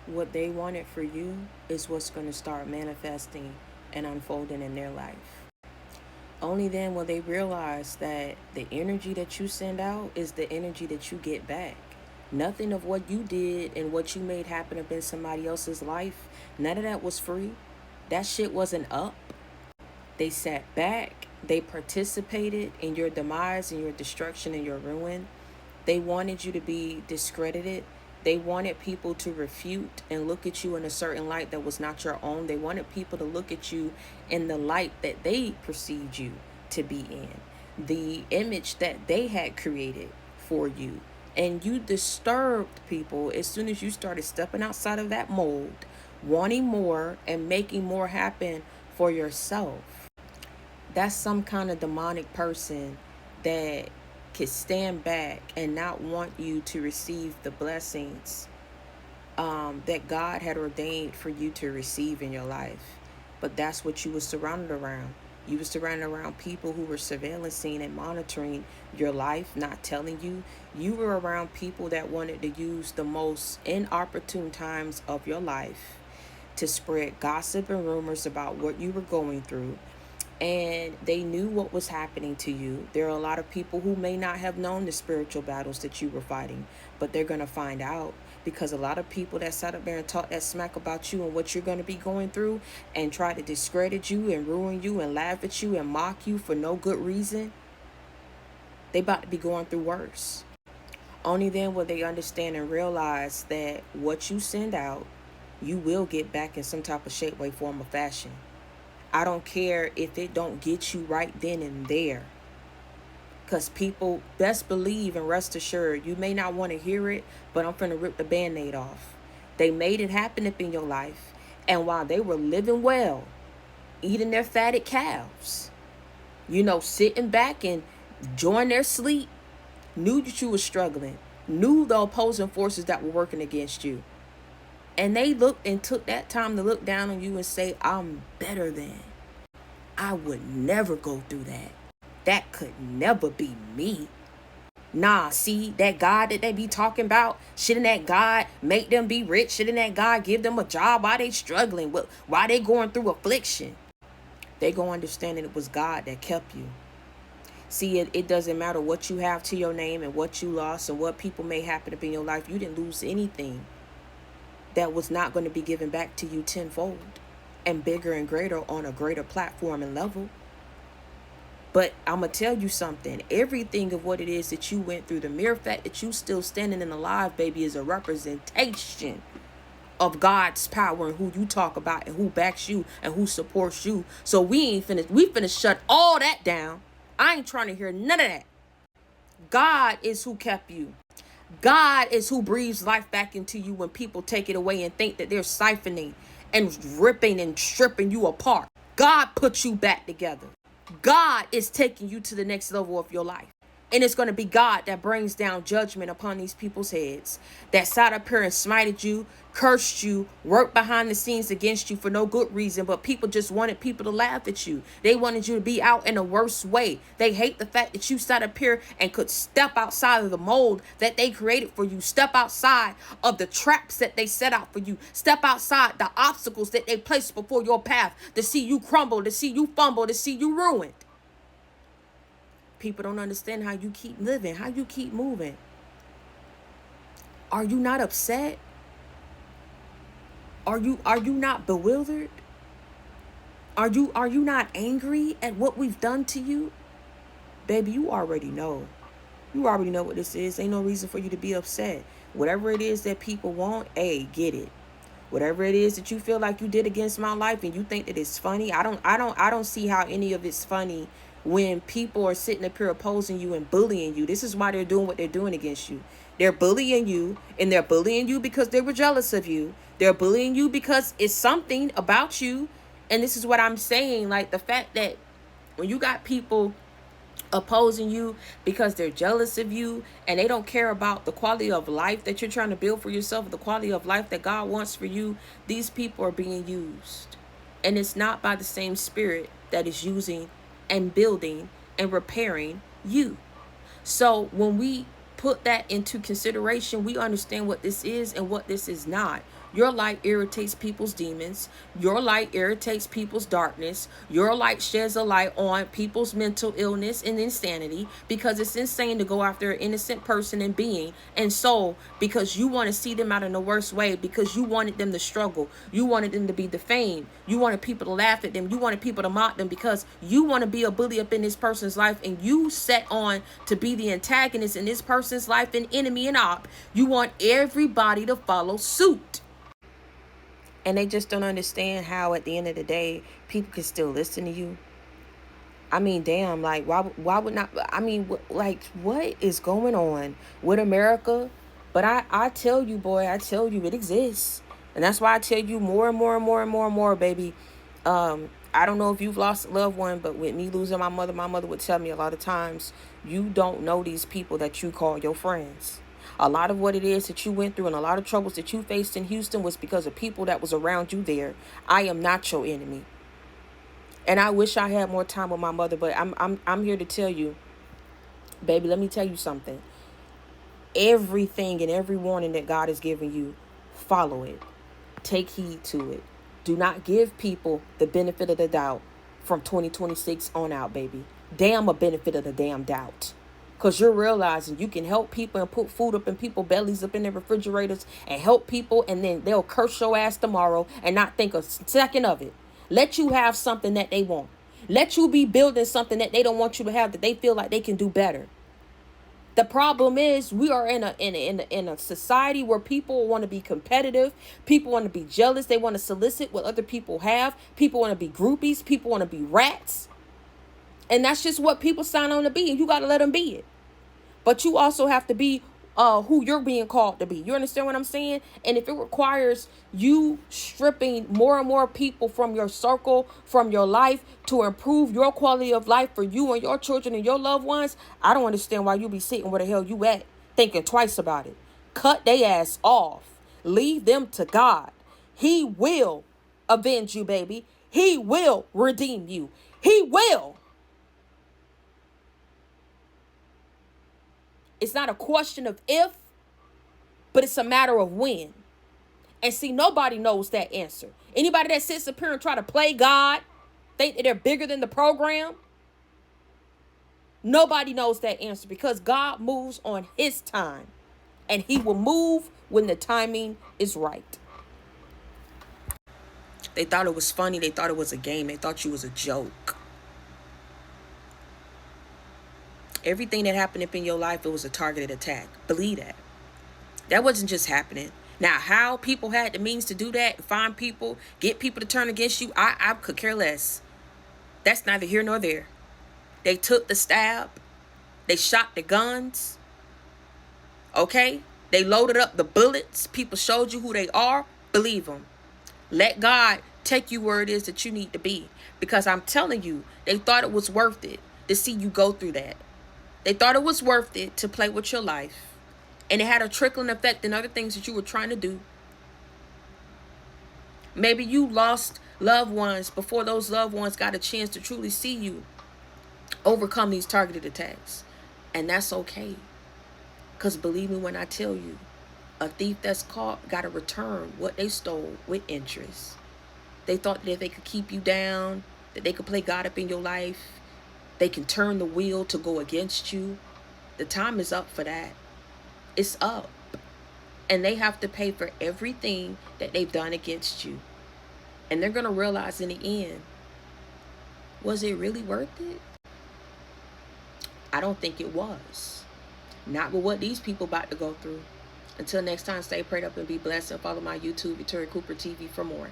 What they wanted for you is what's going to start manifesting and unfolding in their life. Only then will they realize that the energy that you send out is the energy that you get back. Nothing of what you did and what you made happen up in somebody else's life, none of that was free. That shit wasn't up. They sat back, they participated in your demise and your destruction and your ruin. They wanted you to be discredited. They wanted people to refute and look at you in a certain light that was not your own. They wanted people to look at you in the light that they perceived you to be in, the image that they had created for you. And you disturbed people as soon as you started stepping outside of that mold, wanting more and making more happen for yourself. That's some kind of demonic person that could stand back and not want you to receive the blessings that God had ordained for you to receive in your life. But that's what you were surrounded around. You were surrounded around people who were surveillancing and monitoring your life, not telling you. You were around people that wanted to use the most inopportune times of your life to spread gossip and rumors about what you were going through, and they knew what was happening to you. There are a lot of people who may not have known the spiritual battles that you were fighting, but they're going to find out, because a lot of people that sat up there and talk that smack about you and what you're going to be going through and try to discredit you and ruin you and laugh at you and mock you for no good reason, they about to be going through worse. Only then will they understand and realize that what you send out, you will get back in some type of shape, way, form, or fashion. I don't care if it don't get you right then and there. Because people, best believe and rest assured, you may not want to hear it, but I'm finna rip the band-aid off. They made it happen up in your life. And while they were living well, eating their fatted calves, sitting back and enjoying their sleep, knew that you were struggling, knew the opposing forces that were working against you. And they looked and took that time to look down on you and say, I'm better than. I would never go through that. That could never be me. Nah, see, that God that they be talking about, shouldn't that God make them be rich? Shouldn't that God give them a job while they struggling? While they going through affliction? They gonna understand that it was God that kept you. See, it doesn't matter what you have to your name and what you lost and what people may happen up in your life. You didn't lose anything that was not going to be given back to you tenfold and bigger and greater on a greater platform and level. But I'm going to tell you something. Everything of what it is that you went through, the mere fact that you still standing and alive, baby, is a representation of God's power and who you talk about and who backs you and who supports you. So we ain't finished. We finna shut all that down. I ain't trying to hear none of that. God is who kept you. God is who breathes life back into you when people take it away and think that they're siphoning and ripping and stripping you apart. God put you back together. God is taking you to the next level of your life. And it's going to be God that brings down judgment upon these people's heads that sat up here and smited you, cursed you, worked behind the scenes against you for no good reason. But people just wanted people to laugh at you. They wanted you to be out in a worse way. They hate the fact that you sat up here and could step outside of the mold that they created for you. Step outside of the traps that they set out for you. Step outside the obstacles that they placed before your path to see you crumble, to see you fumble, to see you ruined. People don't understand how you keep living, how you keep moving. Are you not upset? Are you not bewildered? Are you not angry at what we've done to you? Baby, you already know. You already know what this is. Ain't no reason for you to be upset. Whatever it is that people want, hey, get it. Whatever it is that you feel like you did against my life and you think that it's funny, I don't see how any of it's funny when people are sitting up here opposing you and bullying you. This is why they're doing what they're doing against you. They're bullying you, and they're bullying you because they were jealous of you. They're bullying you because it's something about you. And this is what I'm saying, like the fact that when you got people opposing you because they're jealous of you and they don't care about the quality of life that you're trying to build for yourself, the quality of life that God wants for you, these people are being used. And it's not by the same spirit that is using and building and repairing you. So when we put that into consideration, we understand what this is and what this is not. Your light irritates people's demons. Your light irritates people's darkness. Your light sheds a light on people's mental illness and insanity, because it's insane to go after an innocent person and being and soul because you want to see them out in the worst way, because you wanted them to struggle. You wanted them to be defamed. You wanted people to laugh at them. You wanted people to mock them because you want to be a bully up in this person's life, and you set on to be the antagonist in this person's life and enemy and op. You want everybody to follow suit. And they just don't understand how at the end of the day, people can still listen to you. I mean, damn, like, why would not? I mean, like, what is going on with America? But I tell you, boy, I tell you, it exists. And that's why I tell you more and more and more and more and more, baby. I don't know if you've lost a loved one, but with me losing my mother would tell me a lot of times, you don't know these people that you call your friends. A lot of what it is that you went through and a lot of troubles that you faced in Houston was because of people that was around you there. I am not your enemy. And I wish I had more time with my mother, but I'm here to tell you, baby, let me tell you something. Everything and every warning that God has given you, follow it. Take heed to it. Do not give people the benefit of the doubt from 2026 on out, baby. Damn a benefit of the damn doubt. Because you're realizing you can help people and put food up in people's bellies, up in their refrigerators, and help people, and then they'll curse your ass tomorrow and not think a second of it. Let you have something that they want. Let you be building something that they don't want you to have, that they feel like they can do better. The problem is we are in a society where people want to be competitive. People want to be jealous. They want to solicit what other people have. People want to be groupies. People want to be rats. And that's just what people sign on to be. And you got to let them be it. But you also have to be who you're being called to be. You understand what I'm saying? And if it requires you stripping more and more people from your circle, from your life, to improve your quality of life for you and your children and your loved ones, I don't understand why you be sitting where the hell you at, thinking twice about it. Cut they ass off. Leave them to God. He will avenge you, baby. He will redeem you. He will. It's not a question of if, but it's a matter of when. And see, nobody knows that answer. Anybody that sits up here and try to play God, think that they're bigger than the program, nobody knows that answer, because God moves on his time. And he will move when the timing is right. They thought it was funny. They thought it was a game. They thought you was a joke. Everything that happened up in your life, it was a targeted attack. Believe that. That wasn't just happening. Now, how people had the means to do that, find people, get people to turn against you, I could care less. That's neither here nor there. They took the stab. They shot the guns. Okay? They loaded up the bullets. People showed you who they are. Believe them. Let God take you where it is that you need to be. Because I'm telling you, they thought it was worth it to see you go through that. They thought it was worth it to play with your life. And it had a trickling effect in other things that you were trying to do. Maybe you lost loved ones before those loved ones got a chance to truly see you overcome these targeted attacks. And that's okay. Because believe me when I tell you, a thief that's caught got to return what they stole with interest. They thought that if they could keep you down, that they could play God up in your life, they can turn the wheel to go against you. The time is up for that. It's up. And they have to pay for everything that they've done against you. And they're going to realize in the end, was it really worth it? I don't think it was. Not with what these people about to go through. Until next time, stay prayed up and be blessed, and follow my YouTube, Victoria Cooper TV, for more.